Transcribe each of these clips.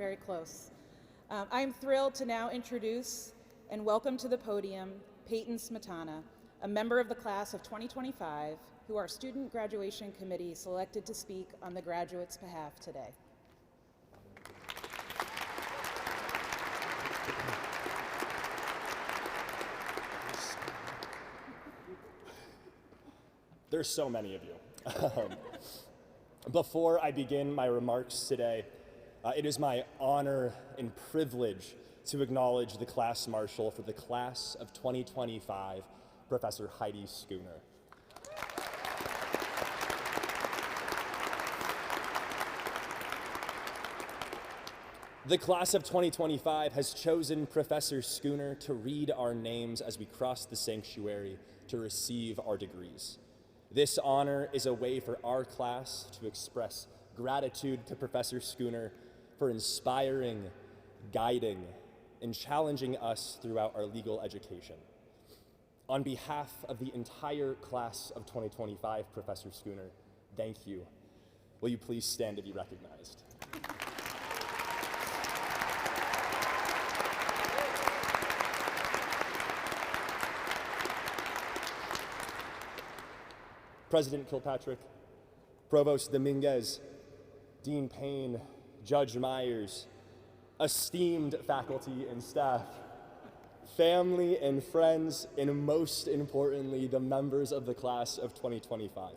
very close. I'm thrilled to now introduce and welcome to the podium Peyton Smetana, a member of the class of 2025, who our Student Graduation Committee selected to speak on the graduates' behalf today. There's so many of you. Before I begin my remarks today, it is my honor and privilege to acknowledge the class marshal for the class of 2025, Professor Heidi Schooner. The class of 2025 has chosen Professor Schooner to read our names as we cross the sanctuary to receive our degrees. This honor is a way for our class to express gratitude to Professor Schooner for inspiring, guiding, and challenging us throughout our legal education. On behalf of the entire class of 2025, Professor Schooner, thank you. Will you please stand to be recognized? President Kilpatrick, Provost Dominguez, Dean Payne, Judge Myers, esteemed faculty and staff, family and friends, and most importantly, the members of the class of 2025.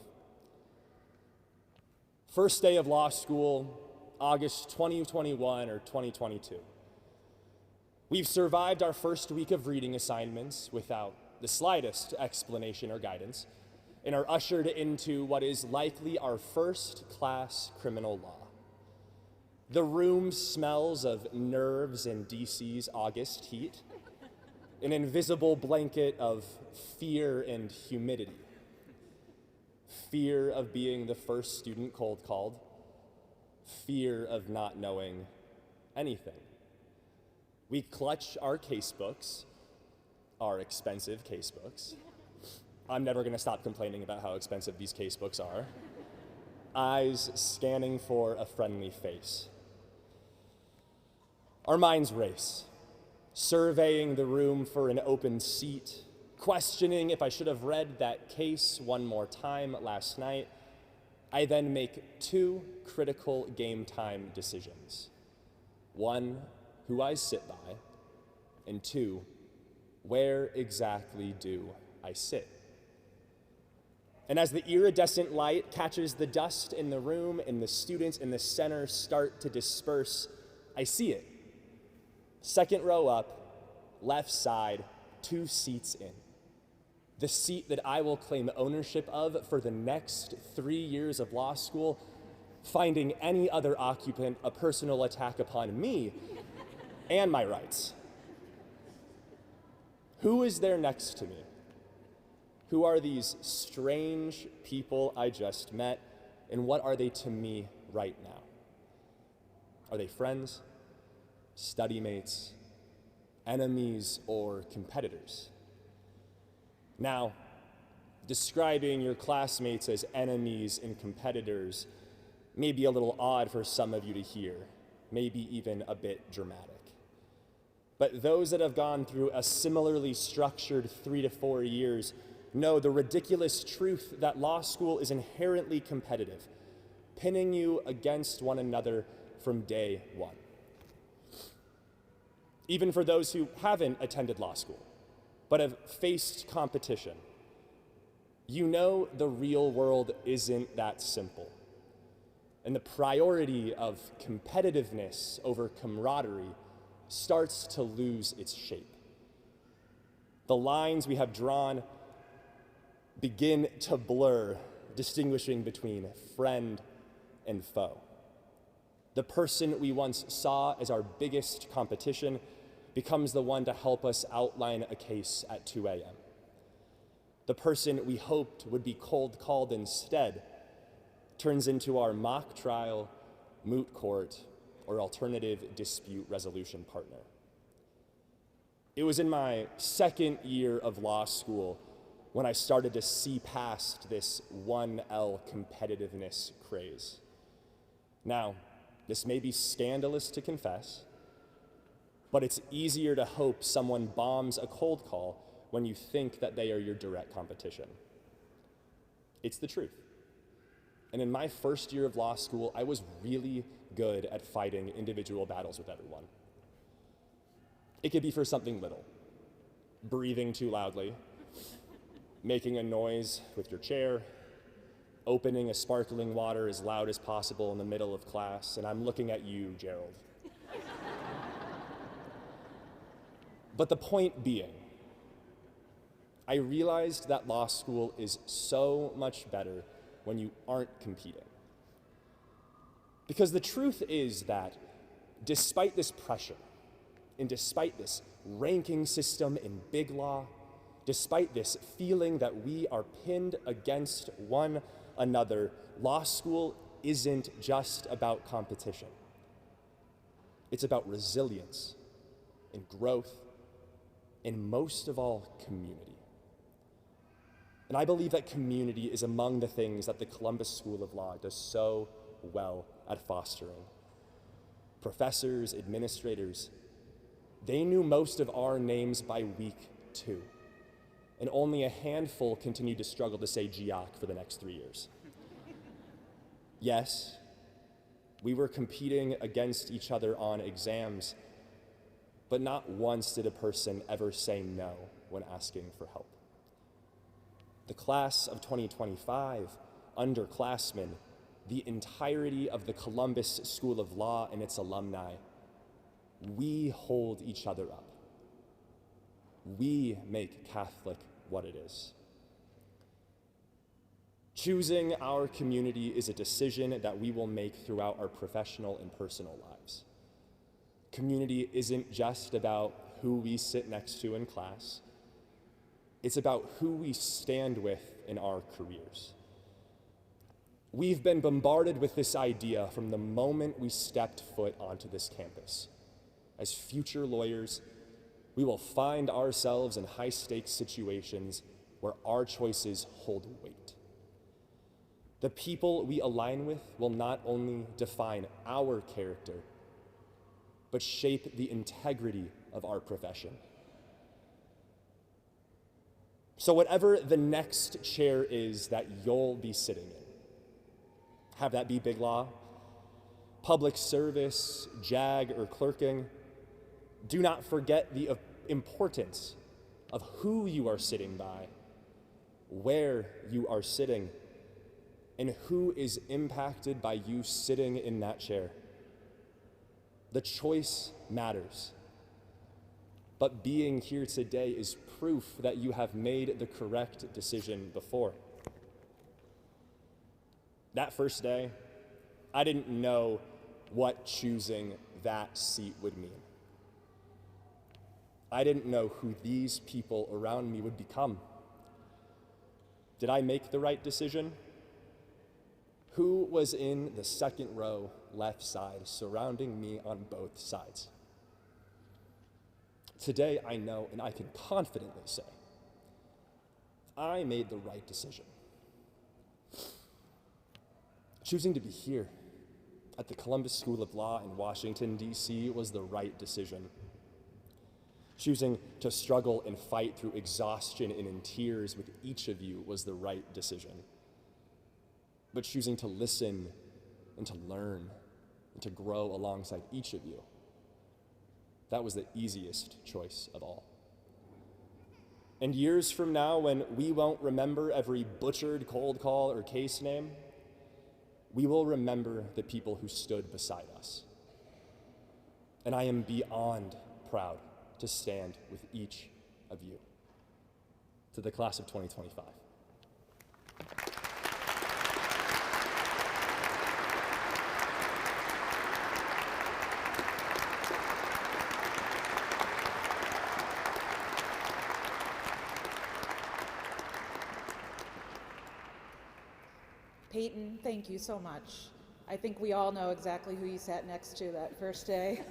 First day of law school, August 2021 or 2022. We've survived our first week of reading assignments without the slightest explanation or guidance, and are ushered into what is likely our first class criminal law. The room smells of nerves and DC's August heat, an invisible blanket of fear and humidity. Fear of being the first student cold called, fear of not knowing anything. We clutch our casebooks, our expensive casebooks. I'm never going to stop complaining about how expensive these casebooks are. Eyes scanning for a friendly face. Our minds race, surveying the room for an open seat, questioning if I should have read that case one more time last night. I then make two critical game time decisions. One, who I sit by, and two, where exactly do I sit? And as the iridescent light catches the dust in the room and the students in the center start to disperse, I see it. Second row up, left side, 2 seats in. The seat that I will claim ownership of for the next 3 years of law school, finding any other occupant a personal attack upon me and my rights. Who is there next to me? Who are these strange people I just met, and what are they to me right now? Are they friends, study mates, enemies, or competitors? Now, describing your classmates as enemies and competitors may be a little odd for some of you to hear, maybe even a bit dramatic. But those that have gone through a similarly structured 3 to 4 years know the ridiculous truth that law school is inherently competitive, pinning you against one another from day one. Even for those who haven't attended law school, but have faced competition, you know the real world isn't that simple. And the priority of competitiveness over camaraderie starts to lose its shape. The lines we have drawn begin to blur, distinguishing between friend and foe. The person we once saw as our biggest competition becomes the one to help us outline a case at 2 a.m. The person we hoped would be cold called instead turns into our mock trial, moot court, or alternative dispute resolution partner. It was in my second year of law school when I started to see past this 1L competitiveness craze. Now, This may be scandalous to confess, but it's easier to hope someone bombs a cold call when you think that they are your direct competition. It's the truth. And in my first year of law school, I was really good at fighting individual battles with everyone. It could be for something little: breathing too loudly, making a noise with your chair, opening a sparkling water as loud as possible in the middle of class, and I'm looking at you, Gerald. But the point being, I realized that law school is so much better when you aren't competing. Because the truth is that despite this pressure, and despite this ranking system in big law, despite this feeling that we are pinned against one another, law school isn't just about competition. It's about resilience and growth, and most of all, community. And I believe that community is among the things that the Columbus School of Law does so well at fostering. Professors, administrators, they knew most of our names by week 2, and only a handful continued to struggle to say GIOC for the next 3 years. Yes, we were competing against each other on exams, but not once did a person ever say no when asking for help. The class of 2025, underclassmen, the entirety of the Columbus School of Law and its alumni, we hold each other up. We make Catholic what it is. Choosing our community is a decision that we will make throughout our professional and personal lives. Community isn't just about who we sit next to in class. It's about who we stand with in our careers. We've been bombarded with this idea from the moment we stepped foot onto this campus. As future lawyers, we will find ourselves in high-stakes situations where our choices hold weight. The people we align with will not only define our character, but shape the integrity of our profession. So whatever the next chair is that you'll be sitting in, have that be big law, public service, JAG, or clerking, do not forget the importance of who you are sitting by, where you are sitting, and who is impacted by you sitting in that chair. The choice matters. But being here today is proof that you have made the correct decision before. That first day, I didn't know what choosing that seat would mean. I didn't know who these people around me would become. Did I make the right decision? Who was in the second row, left side, surrounding me on both sides? Today, I know, and I can confidently say, I made the right decision. Choosing to be here at the Columbus School of Law in Washington, D.C. was the right decision. Choosing to struggle and fight through exhaustion and in tears with each of you was the right decision. But choosing to listen and to learn and to grow alongside each of you, that was the easiest choice of all. And years from now, when we won't remember every butchered cold call or case name, we will remember the people who stood beside us. And I am beyond proud to stand with each of you. To the class of 2025. Peyton, thank you so much. I think we all know exactly who you sat next to that first day.